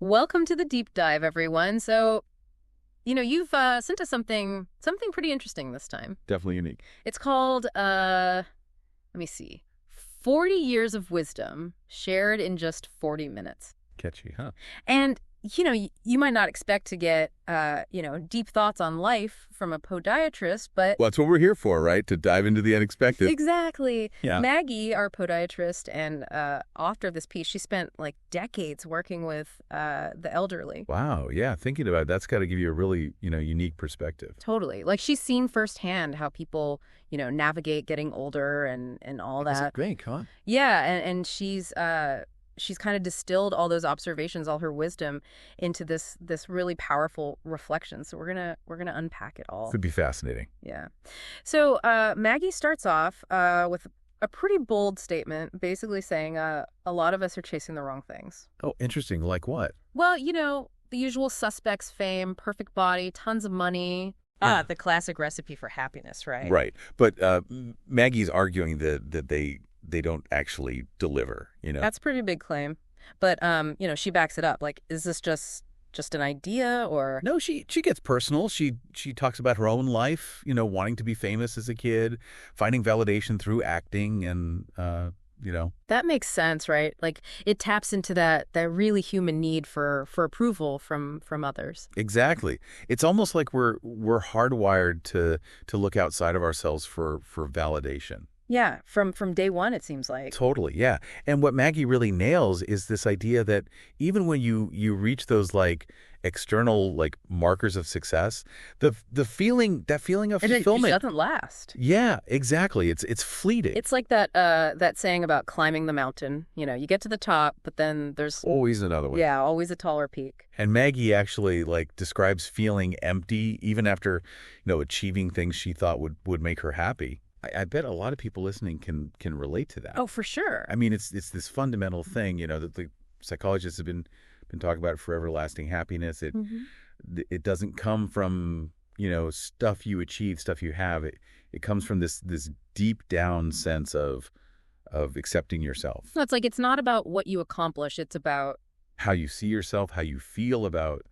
Welcome to the deep dive, everyone. You've sent us something pretty interesting this time. Definitely unique. It's called, let me see, 40 Years of Wisdom Shared in Just 40 Minutes. Catchy, huh? And, you might not expect to get, deep thoughts on life from a podiatrist, but Well, that's what we're here for, right? To dive into the unexpected. exactly. Yeah. Maggie, our podiatrist and author of this piece, she spent like decades working with the elderly. Wow. Yeah. Thinking about it, that's got to give you a really, unique perspective. Totally. Like she's seen firsthand how people, navigate getting older and all That's that. great, huh? Yeah, and she's kind of distilled all those observations, all her wisdom into this really powerful reflection. So we're gonna unpack it all. Could be fascinating. Yeah. So Maggie starts off with a pretty bold statement, basically saying a lot of us are chasing the wrong things. Oh, interesting. Like what? Well, the usual suspects: fame, perfect body, tons of money. The classic recipe for happiness, right? Right. But Maggie's arguing that they don't actually deliver, That's a pretty big claim. But she backs it up. Like, is this just an idea or No, she gets personal. She talks about her own life, wanting to be famous as a kid, finding validation through acting and. That makes sense, right? Like it taps into that really human need for approval from others. Exactly. It's almost like we're hardwired to look outside of ourselves for validation. Yeah, from day one it seems like. Totally, yeah. And what Maggie really nails is this idea that even when you reach those like external like markers of success, the feeling of And it just fulfillment. doesn't last. Yeah, exactly. It's fleeting. It's like that saying about climbing the mountain. You get to the top, but then there's Always another way. yeah, always a taller peak. And Maggie actually like describes feeling empty even after, achieving things she thought would make her happy. I bet a lot of people listening can relate to that. Oh, for sure. I mean, it's this fundamental thing, that the psychologists have been talking about for everlasting happiness. It doesn't come from, stuff you achieve, stuff you have. It comes from this deep down sense of accepting yourself. No, it's like it's not about what you accomplish, it's about How you see yourself, how you feel about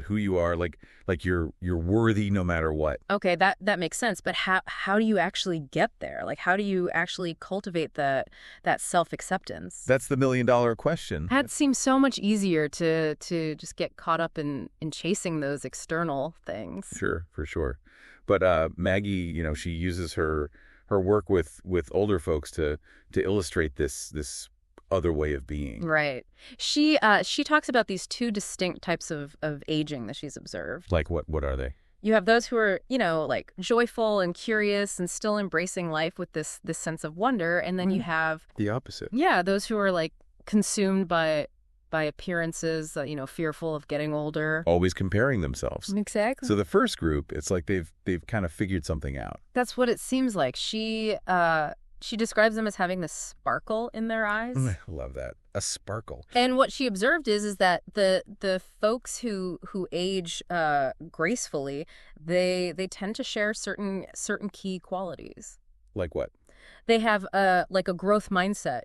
who you are, like you're worthy no matter what. okay, that makes sense, but how do you actually get there? Like how do you actually cultivate that self-acceptance? That's the million-dollar question. That seems so much easier to just get caught up in chasing those external things. Sure, for sure. But Maggie, she uses her work with older folks to illustrate this other way of being. Right. She talks about these two distinct types of aging that she's observed. Like what are they? You have those who are, like joyful and curious and still embracing life with this sense of wonder, and then you have The opposite. yeah, those who are like consumed by appearances, fearful of getting older. Always comparing themselves. Exactly. So the first group, it's like they've kind of figured something out. That's what it seems like. She describes them as having this sparkle in their eyes. I love that. A sparkle. And what she observed is that the folks who age gracefully, they tend to share certain key qualities. Like what? They have like a growth mindset,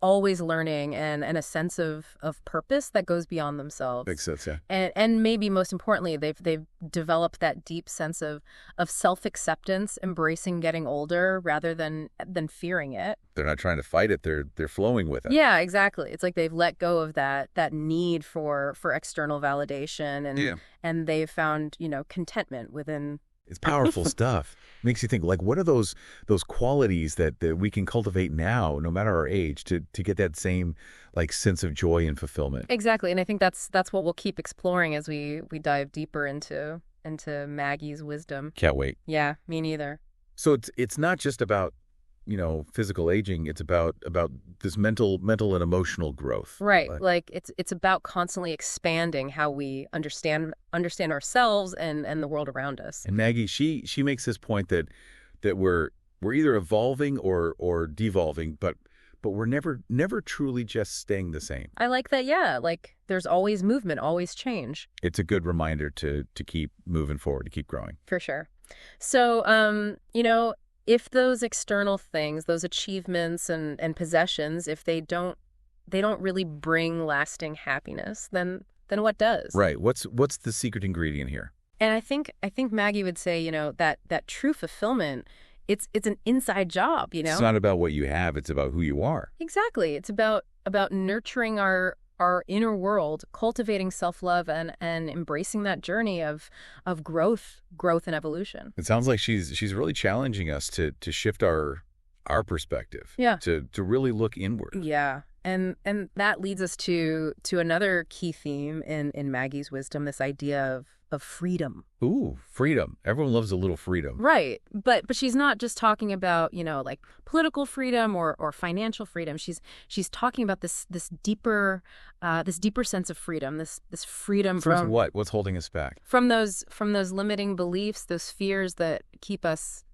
always learning and a sense of purpose that goes beyond themselves. Makes sense, yeah. And maybe most importantly, they've developed that deep sense of self-acceptance, embracing getting older rather than fearing it. They're not trying to fight it. They're flowing with it. Yeah, exactly. It's like they've let go of that need for external validation and they've found, contentment within. It's powerful stuff. Makes you think, like, what are those qualities that we can cultivate now, no matter our age, to get that same like sense of joy and fulfillment? Exactly. And I think that's what we'll keep exploring as we dive deeper into Maggie's wisdom. Can't wait. Yeah, me neither. So it's not just about, physical aging. It's about this mental and emotional growth. Right. Like it's about constantly expanding how we understand ourselves and the world around us. And Maggie, she makes this point that we're either evolving or devolving, but we're never truly just staying the same. I like that. Yeah. Like there's always movement, always change. It's a good reminder to keep moving forward, to keep growing. For sure. So, if those external things, those achievements and possessions, if they don't they don't really bring lasting happiness, then what does? Right. What's the secret ingredient here? And I think Maggie would say, that true fulfillment, it's an inside job, It's not about what you have, it's about who you are. Exactly. It's about nurturing our inner world, cultivating self-love and embracing that journey of growth and evolution. It sounds like she's really challenging us to shift our perspective. Yeah. To really look inward. Yeah. And that leads us to another key theme in Maggie's wisdom, this idea of freedom. Ooh, freedom. Everyone loves a little freedom. Right. But she's not just talking about, like political freedom or financial freedom. She's talking about this deeper sense of freedom, this freedom From what? What's holding us back? From those limiting beliefs, those fears that keep us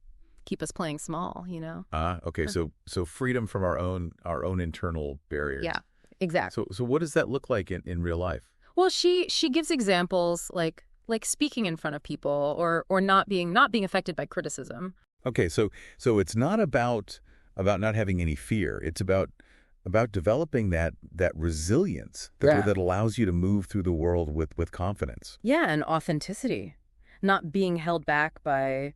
playing small, Okay. So freedom from our own internal barriers. Yeah, exactly. So what does that look like in real life? Well, she gives examples like speaking in front of people or not being affected by criticism. Okay, so it's not about not having any fear. It's about developing that resilience that allows you to move through the world with confidence. Yeah, and authenticity, not being held back by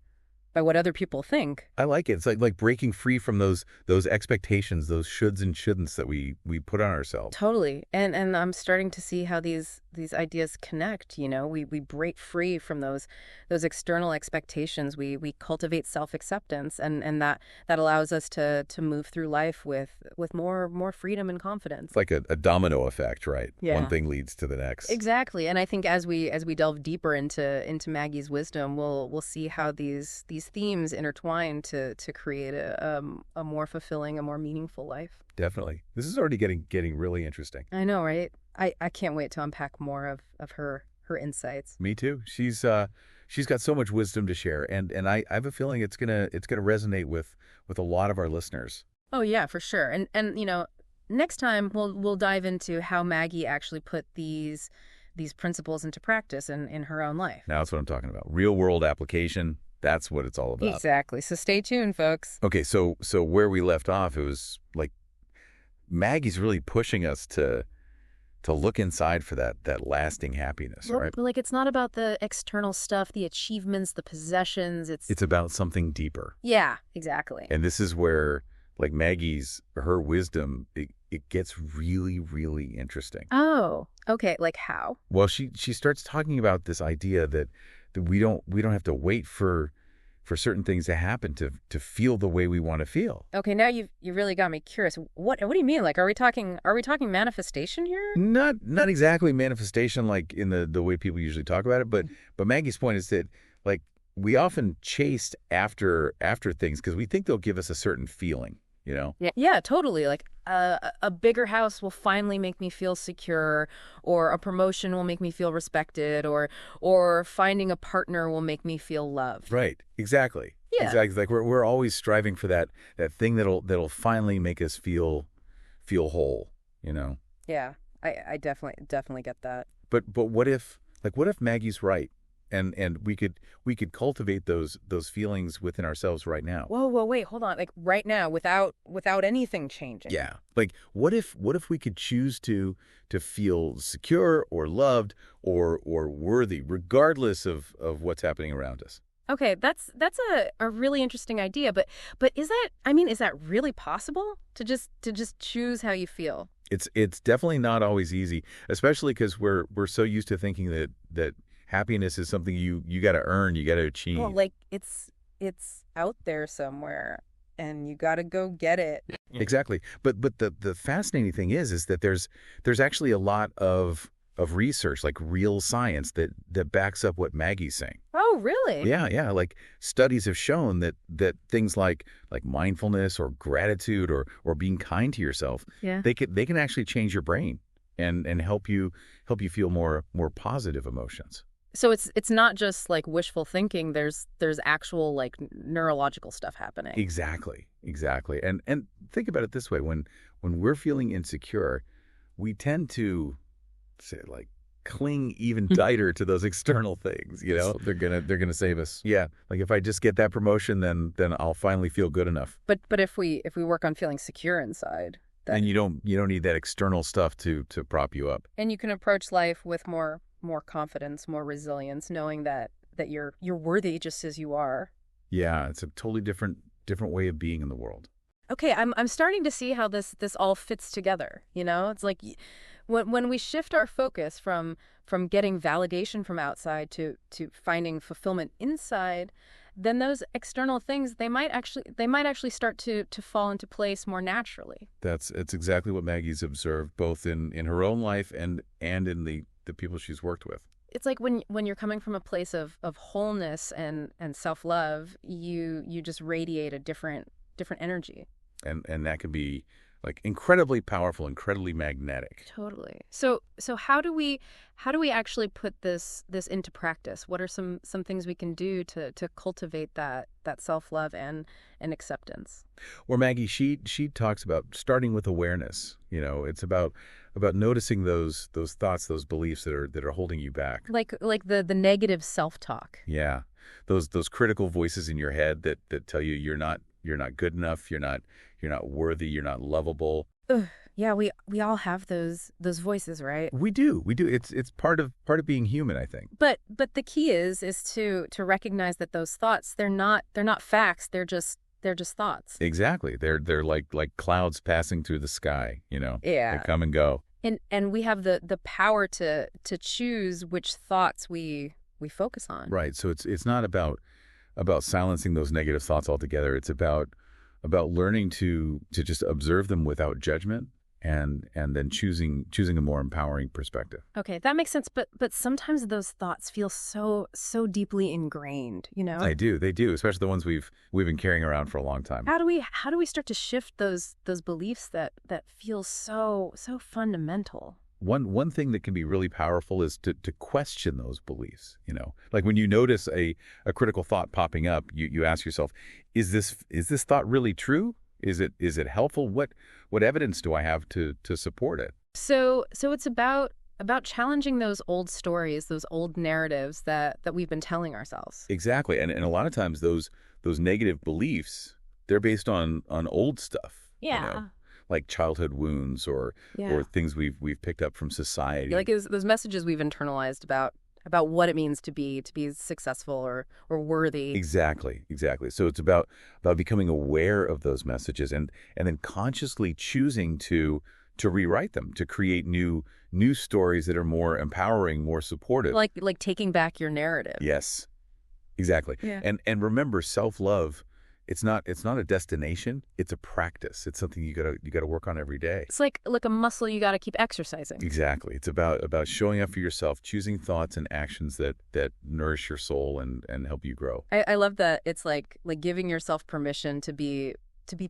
what other people think. I like it. It's like breaking free from those expectations, those shoulds and shouldn'ts that we put on ourselves. Totally. And I'm starting to see how these ideas connect, We break free from those external expectations. We cultivate self-acceptance and that allows us to move through life with more freedom and confidence. It's like a domino effect, right? Yeah. One thing leads to the next. Exactly. And I think as we delve deeper into Maggie's wisdom, we'll see how these themes intertwine to create a more fulfilling, a more meaningful life. Definitely. This is already getting really interesting. I know, right? I can't wait to unpack more of her insights. Me too. She's got so much wisdom to share, and I have a feeling it's gonna resonate with a lot of our listeners. Oh yeah, for sure. And next time we'll dive into how Maggie actually put these principles into practice in her own life. Now that's what I'm talking about. Real world application. That's what it's all about. Exactly. So stay tuned, folks. Okay, so where we left off, it was like Maggie's really pushing us to look inside for that lasting happiness, Well, right? like it's not about the external stuff, the achievements, the possessions. It's about something deeper. Yeah, exactly. And this is where like her wisdom, it gets really, really interesting. Oh, okay. Like how? Well, she starts talking about this idea that we don't have to wait for certain things to happen to feel the way we want to feel. Okay, now you really got me curious. What do you mean? Like, are we talking manifestation here? Not exactly manifestation like in the way people usually talk about it, but Maggie's point is that like we often chase after things because we think they'll give us a certain feeling, Yeah, totally. Like a bigger house will finally make me feel secure, or a promotion will make me feel respected, or finding a partner will make me feel loved. Right. Exactly. Yeah. Exactly. Like we're always striving for that thing that'll finally make us feel whole, Yeah, I definitely get that. But what if Maggie's right? And we could cultivate those feelings within ourselves right now. Whoa, wait, hold on. Like right now, without anything changing. Yeah. Like what if we could choose to feel secure or loved or worthy, regardless of what's happening around us? Okay, that's a really interesting idea, but is that really possible to just choose how you feel? It's definitely not always easy, especially because we're so used to thinking that happiness is something you got to earn, you got to achieve. Well, like it's out there somewhere and you got to go get it. Exactly. But the fascinating thing is that there's actually a lot of research, like real science that backs up what Maggie's saying. Oh, really? Yeah. Like studies have shown that things like mindfulness or gratitude or being kind to yourself, Yeah. they can actually change your brain and help you feel more positive emotions. So it's not just like wishful thinking. There's actual like neurological stuff happening. Exactly. And think about it this way: when we're feeling insecure, we tend to say like cling even tighter to those external things. They're gonna save us. Yeah, like if I just get that promotion, then I'll finally feel good enough. But if we work on feeling secure inside, That, And you don't need that external stuff to prop you up. and you can approach life with more confidence, more resilience, knowing that you're worthy just as you are. Yeah, it's a totally different way of being in the world. Okay, I'm starting to see how this all fits together. It's like when we shift our focus from getting validation from outside to finding fulfillment inside, then those external things they might actually start to fall into place more naturally. It's exactly what Maggie's observed, both in her own life and in the people she's worked with. It's like when you're coming from a place of wholeness and self-love, you just radiate a different energy. And that can be like incredibly powerful, incredibly magnetic. Totally. So how do we actually put this into practice? What are some things we can do to cultivate that self-love and acceptance? Or Maggie, she talks about starting with awareness. It's about noticing those thoughts, those beliefs that are holding you back. Like the negative self-talk. Yeah, those critical voices in your head that tell you you're not good enough, you're not worthy, you're not lovable. Ugh. Yeah, we all have those voices, right? We do. It's part of being human, I think. But the key is to recognize that those thoughts, they're not facts, they're just thoughts. Exactly. They're like clouds passing through the sky, Yeah. They come and go. And we have the power to choose which thoughts we focus on. Right. So it's not about silencing those negative thoughts altogether. It's about learning to just observe them without judgment and then choosing a more empowering perspective. Okay, that makes sense. But sometimes those thoughts feel so deeply ingrained, They do, especially the ones we've been carrying around for a long time. How do we start to shift those beliefs that feel so fundamental? One thing that can be really powerful is to question those beliefs. Like when you notice a critical thought popping up, you ask yourself, is this thought really true? Is it helpful? What evidence do I have to support it? So it's about challenging those old stories, those old narratives that we've been telling ourselves. Exactly, and a lot of times those negative beliefs, they're based on old stuff. Yeah. Like childhood wounds or things we've picked up from society. Like those messages we've internalized about what it means to be successful or worthy. Exactly. So it's about becoming aware of those messages and then consciously choosing to rewrite them, to create new stories that are more empowering, more supportive. Like taking back your narrative. Yes. Exactly. Yeah. And remember, self-love, it's not a destination, it's a practice. It's something you gotta work on every day. It's like a muscle you got to keep exercising. Exactly. It's about showing up for yourself, choosing thoughts and actions that nourish your soul and help you grow. I love that it's like giving yourself permission to be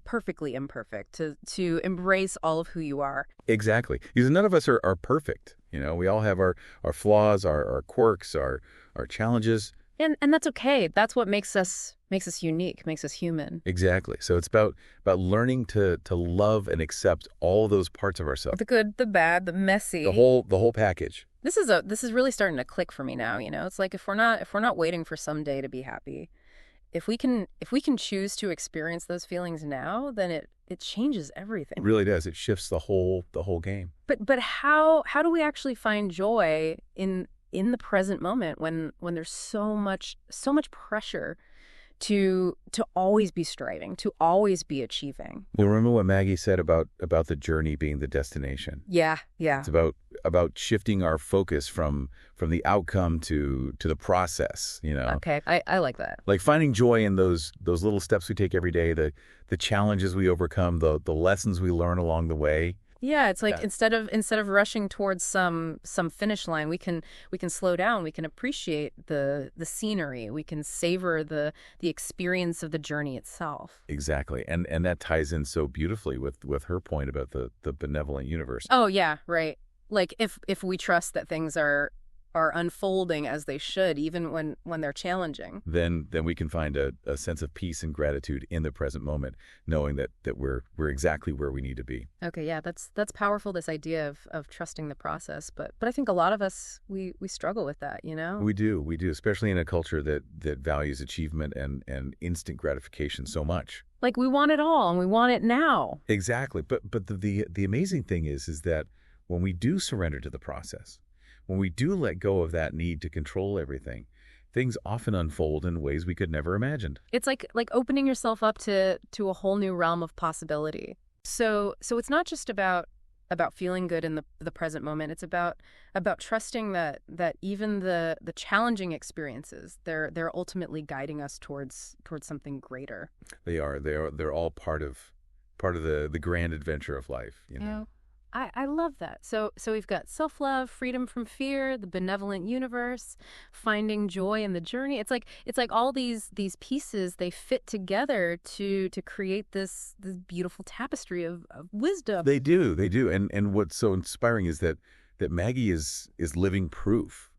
perfectly imperfect, to embrace all of who you are. Exactly. Because none of us are perfect. We all have our flaws, our quirks, our challenges. And that's okay. That's what makes us unique, makes us human. Exactly. So it's about learning to love and accept all those parts of ourselves. The good, the bad, the messy. The whole package. This is really starting to click for me now, It's like if we're not waiting for someday to be happy, if we can choose to experience those feelings now, then it changes everything. It really does. It shifts the whole game. But how do we actually find joy in the present moment when there's so much pressure to always be striving, to always be achieving? Well, remember what Maggie said about the journey being the destination. Yeah. It's about shifting our focus from the outcome to the process. Okay, I like that. Like finding joy in those little steps we take every day, the challenges we overcome, the lessons we learn along the way. Yeah, it's like instead of rushing towards some finish line, we can slow down. We can appreciate the scenery. We can savor the experience of the journey itself. Exactly, and that ties in so beautifully with her point about the benevolent universe. Oh yeah, right. Like if we trust that things are unfolding as they should, even when they're challenging, then we can find a sense of peace and gratitude in the present moment, knowing that we're exactly where we need to be. Okay, yeah, that's powerful, this idea of trusting the process. But I think a lot of us we struggle with that, We do, especially in a culture that values achievement and instant gratification so much. Like we want it all and we want it now. Exactly. But the amazing thing is that when we do surrender to the process, when we do let go of that need to control everything, things often unfold in ways we could never imagined. It's like opening yourself up to a whole new realm of possibility. So it's not just about feeling good in the present moment. It's about trusting that even the challenging experiences, they're ultimately guiding us towards something greater. They're all part of the grand adventure of life, you know. I love that. So we've got self-love, freedom from fear, the benevolent universe, finding joy in the journey. It's like all these pieces, they fit together to create this beautiful tapestry of wisdom. They do. And what's so inspiring is that Maggie is living proof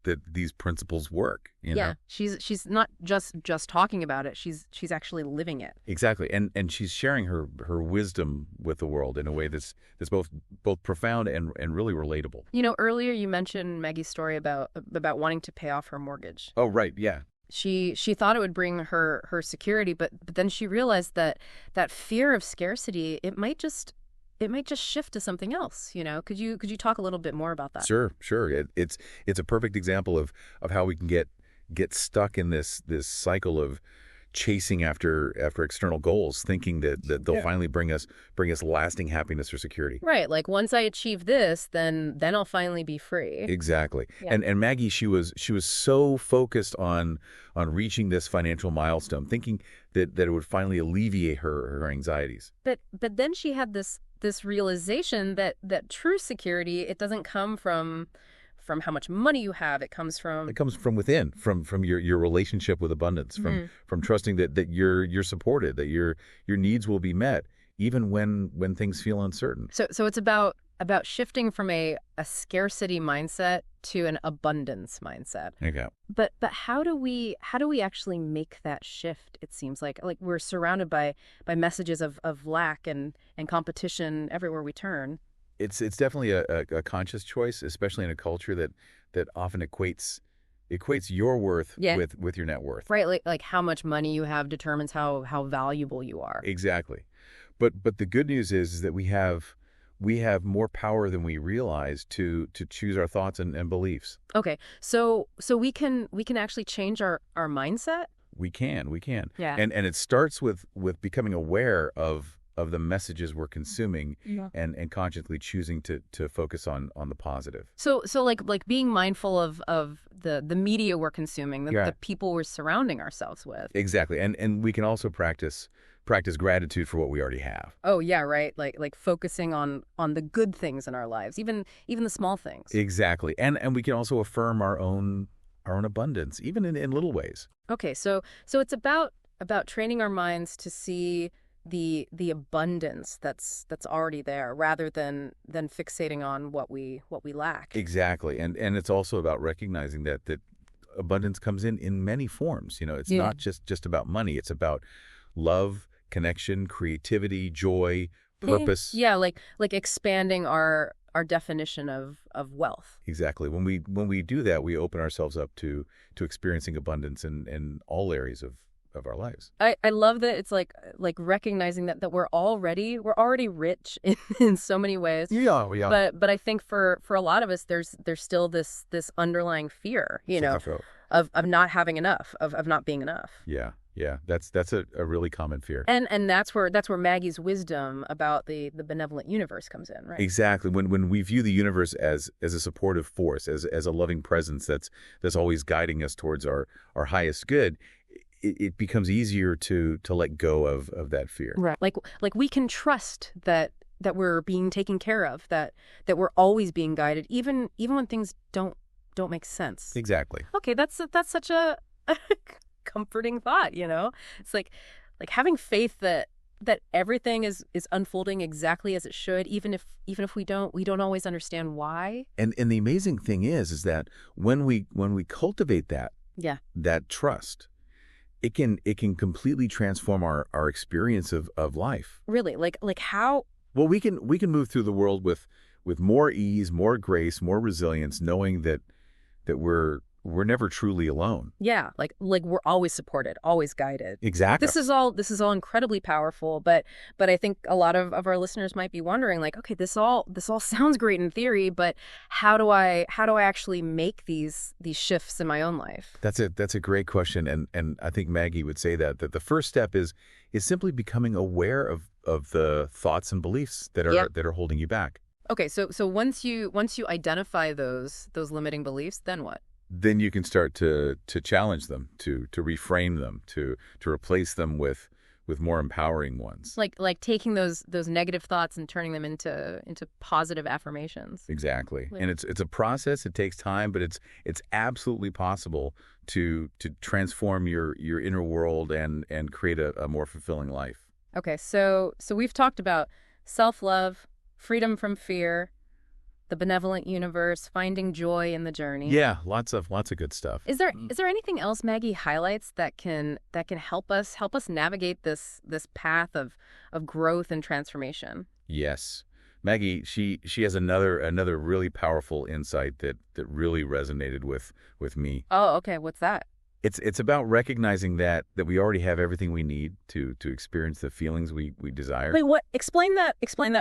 that these principles work. You know? She's not just talking about it. She's actually living it. Exactly, and she's sharing her wisdom with the world in a way that's both profound and really relatable. You know, earlier you mentioned Maggie's story about wanting to pay off her mortgage. Oh, right, yeah. She thought it would bring her security, but then she realized that fear of scarcity, it might just shift to something else, you know. Could you talk a little bit more about that? Sure. It's a perfect example of how we can get stuck in this cycle of chasing after external goals, thinking that they'll finally bring us lasting happiness or security. Right. Like once I achieve this, then I'll finally be free. Exactly. Yeah. And Maggie, she was so focused on reaching this financial milestone, thinking that it would finally alleviate her anxieties. But then she had this realization that true security, it doesn't come from how much money you have. It comes from within, from your relationship with abundance, from trusting that you're supported, that your needs will be met, even when things feel uncertain. So it's about shifting from a scarcity mindset to an abundance mindset. Okay. But how do we actually make that shift? It seems like we're surrounded by messages of lack and competition everywhere we turn. It's definitely a conscious choice, especially in a culture that often equates your worth with your net worth. Right, like how much money you have determines how valuable you are. Exactly. But the good news is that we have more power than we realize to choose our thoughts and beliefs. Okay. So we can actually change our mindset? We can. Yeah. And it starts with becoming aware of the messages we're consuming, and consciously choosing to focus on the positive. So like being mindful of the media we're consuming, the people we're surrounding ourselves with. Exactly. And we can also practice gratitude for what we already have. Oh yeah, right. Like focusing on the good things in our lives, even the small things. Exactly. And we can also affirm our own abundance, even in little ways. Okay, so it's about training our minds to see the abundance that's already there, rather than fixating on what we lack. Exactly. And it's also about recognizing that abundance comes in many forms. You know, it's not just about money. It's about love, connection, creativity, joy, purpose. Yeah, like expanding our definition of wealth. Exactly. When we do that, we open ourselves up to experiencing abundance in all areas of our lives. I love that it's like recognizing that we're already rich in so many ways. Yeah. But I think for a lot of us, there's still this underlying fear, you know, of not having enough, of not being enough. Yeah. That's a really common fear. And that's where Maggie's wisdom about the benevolent universe comes in, right? Exactly. When we view the universe as a supportive force, as a loving presence that's always guiding us towards our highest good, it becomes easier to let go of that fear. Right. Like we can trust that we're being taken care of, that we're always being guided, even when things don't make sense. Exactly. Okay, that's such a comforting thought, you know? It's like having faith that everything is unfolding exactly as it should, even if we don't always understand why. And the amazing thing is that when we cultivate that trust, it can completely transform our experience of life. Really? Like how? Well, we can move through the world with more ease, more grace, more resilience, knowing that we're we're never truly alone. Yeah, like we're always supported, always guided. Exactly. This is all incredibly powerful, but I think a lot of our listeners might be wondering, like, okay, this all sounds great in theory, but how do I actually make these shifts in my own life? That's a great question, and I think Maggie would say that the first step is simply becoming aware of the thoughts and beliefs Yeah. that are holding you back. Okay, so once you identify those limiting beliefs, then what? Then you can start to challenge them, to reframe them, to replace them with more empowering ones. Like taking those negative thoughts and turning them into positive affirmations. Exactly. Like- And it's a process. It takes time, but it's absolutely possible to transform your inner world and create a more fulfilling life. Okay, so we've talked about self-love, freedom from fear, the benevolent universe, finding joy in the journey. Yeah, lots of good stuff. Is there anything else Maggie highlights that can help us navigate this path of growth and transformation? Yes. Maggie, she has another really powerful insight that really resonated with me. Oh, okay, what's that? It's about recognizing that we already have everything we need to experience the feelings we desire. Wait, what? Explain that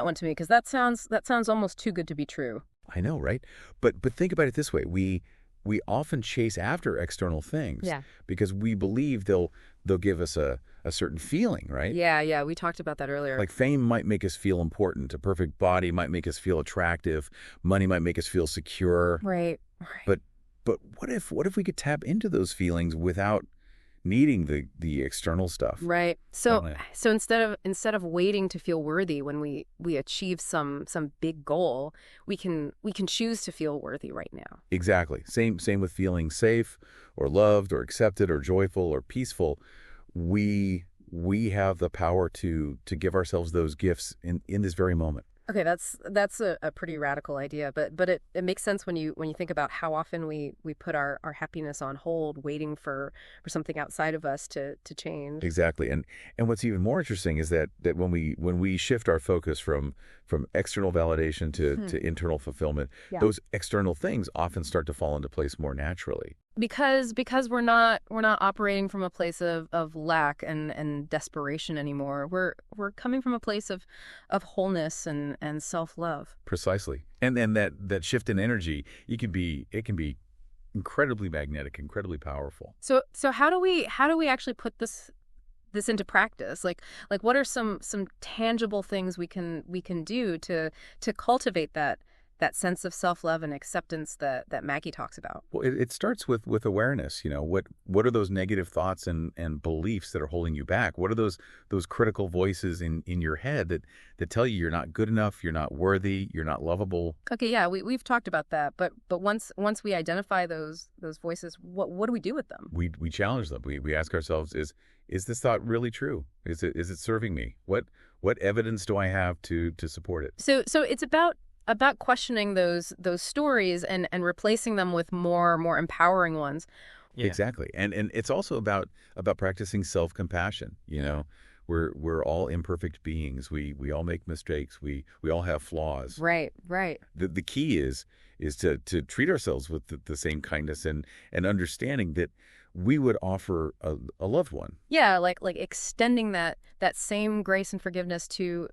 one to me, because that sounds almost too good to be true. I know, right? But think about it this way. We often chase after external things Yeah. because we believe they'll give us a certain feeling, right? Yeah, we talked about that earlier. Like fame might make us feel important. A perfect body might make us feel attractive. Money might make us feel secure. Right. But what if we could tap into those feelings without needing the external stuff? Right. Don't So instead of waiting to feel worthy when we achieve some big goal, we can choose to feel worthy right now. Exactly. Same with feeling safe or loved or accepted or joyful or peaceful. We have the power to give ourselves those gifts in this very moment. Okay, that's a pretty radical idea, but it makes sense when you think about how often we put our happiness on hold, waiting for something outside of us to change. Exactly. And what's even more interesting is that when we shift our focus from external validation to internal fulfillment, Yeah. those external things often start to fall into place more naturally. Because we're not operating from a place of lack and desperation anymore. We're coming from a place of wholeness and self-love. Precisely. And then that shift in energy, it can be incredibly magnetic, incredibly powerful. So how do we actually put this into practice? Like what are some tangible things we can do to cultivate that sense of self-love and acceptance that Maggie talks about? Well, it starts with awareness. What are those negative thoughts and beliefs that are holding you back? What are those critical voices in your head that tell you you're not good enough, you're not worthy, you're not lovable? Okay, yeah, we've talked about that, but once we identify those voices, what do we do with them? We challenge them. We ask ourselves, is this thought really true? Is it serving me? What evidence do I have to support it? So it's about questioning those stories and replacing them with more empowering ones. Yeah. Exactly. And it's also about practicing self-compassion. We're all imperfect beings. We all make mistakes. We all have flaws. Right. The key is to treat ourselves with the same kindness and understanding that we would offer a loved one. Yeah, like extending that same grace and forgiveness to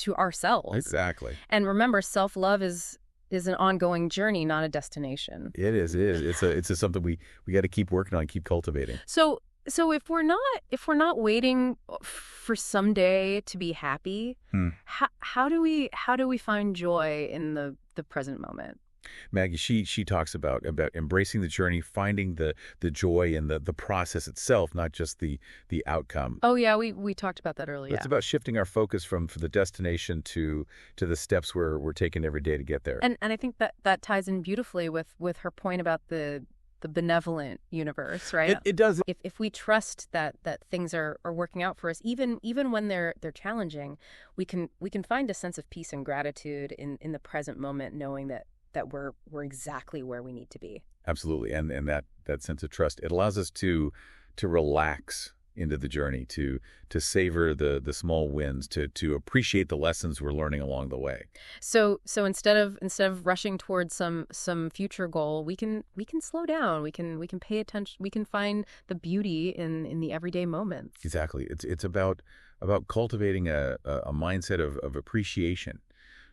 ourselves. Exactly. And remember, self-love is an ongoing journey, not a destination. It is. It's something we got to keep working on, keep cultivating. So if we're not waiting for someday to be happy, how do we find joy in the present moment? Maggie, she talks about embracing the journey, finding the joy in the process itself, not just the outcome. Oh yeah, we talked about that earlier. It's about shifting our focus from the destination to the steps we're taking every day to get there. And I think that ties in beautifully with her point about the benevolent universe, right? It does. If we trust that things are working out for us, even when they're challenging, we can find a sense of peace and gratitude in the present moment, knowing that we're exactly where we need to be. Absolutely. And that sense of trust, it allows us to relax into the journey, to savor the small wins, to appreciate the lessons we're learning along the way. So instead of rushing towards some future goal, we can slow down. We can pay attention. We can find the beauty in the everyday moments. Exactly. It's about cultivating a mindset of appreciation,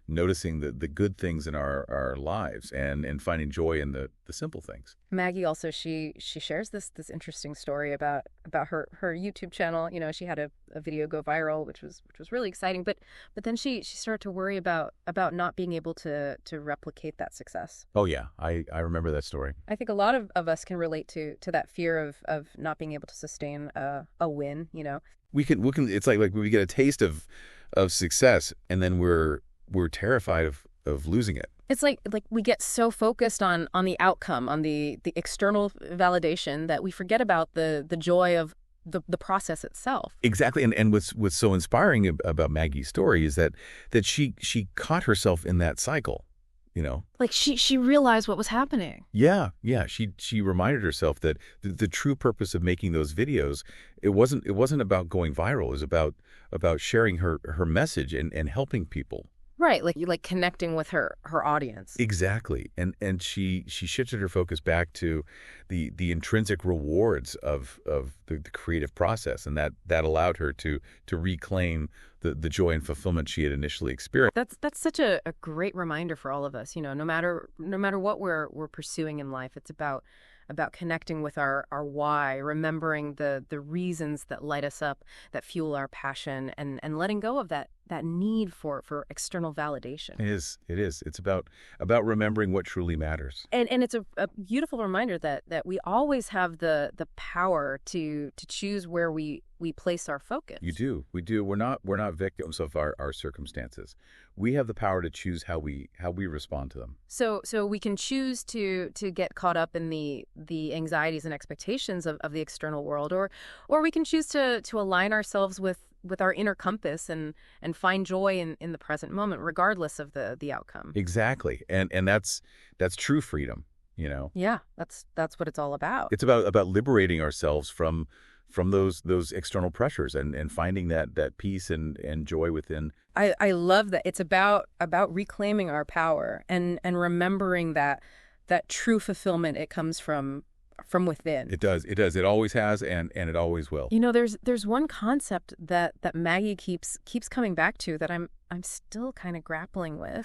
noticing the good things in our lives, and finding joy in the simple things. Maggie also, she shares this interesting story about her YouTube channel. You know, she had a video go viral, which was really exciting. But then she started to worry about not being able to replicate that success. Oh yeah, I remember that story. I think a lot of us can relate to that fear of not being able to sustain a win. You know, We can it's like we get a taste of success, and then we're terrified of losing it. it's like we get so focused on the outcome, on the external validation, that we forget about the joy of the process itself. Exactly. And what's so inspiring about Maggie's story is that she caught herself in that cycle, you know. Like she realized what was happening. Yeah, yeah. She reminded herself that the true purpose of making those videos, it wasn't about going viral. It was about sharing her message and helping people. Right, like you like connecting with her audience. Exactly. And she shifted her focus back to the intrinsic rewards of the creative process, and that allowed her to reclaim the joy and fulfillment she had initially experienced. That's such a great reminder for all of us. You know, no matter what we're pursuing in life, it's about connecting with our why, remembering the reasons that light us up, that fuel our passion, and letting go of that need for external validation. It is. It's about remembering what truly matters. And it's a beautiful reminder that we always have the power to choose where we place our focus. You do. We do. We're not victims of our circumstances. We have the power to choose how we respond to them. So we can choose to get caught up in the anxieties and expectations of the external world, or we can choose to align ourselves with our inner compass and find joy in the present moment, regardless of the outcome. Exactly. And that's true freedom, you know. Yeah, that's what it's all about. It's about liberating ourselves from those external pressures and finding that peace and joy within. I love that. It's about reclaiming our power and remembering that true fulfillment, it comes from within. It does. It always has, and it always will. You know, there's one concept that Maggie keeps coming back to that I'm still kind of grappling with.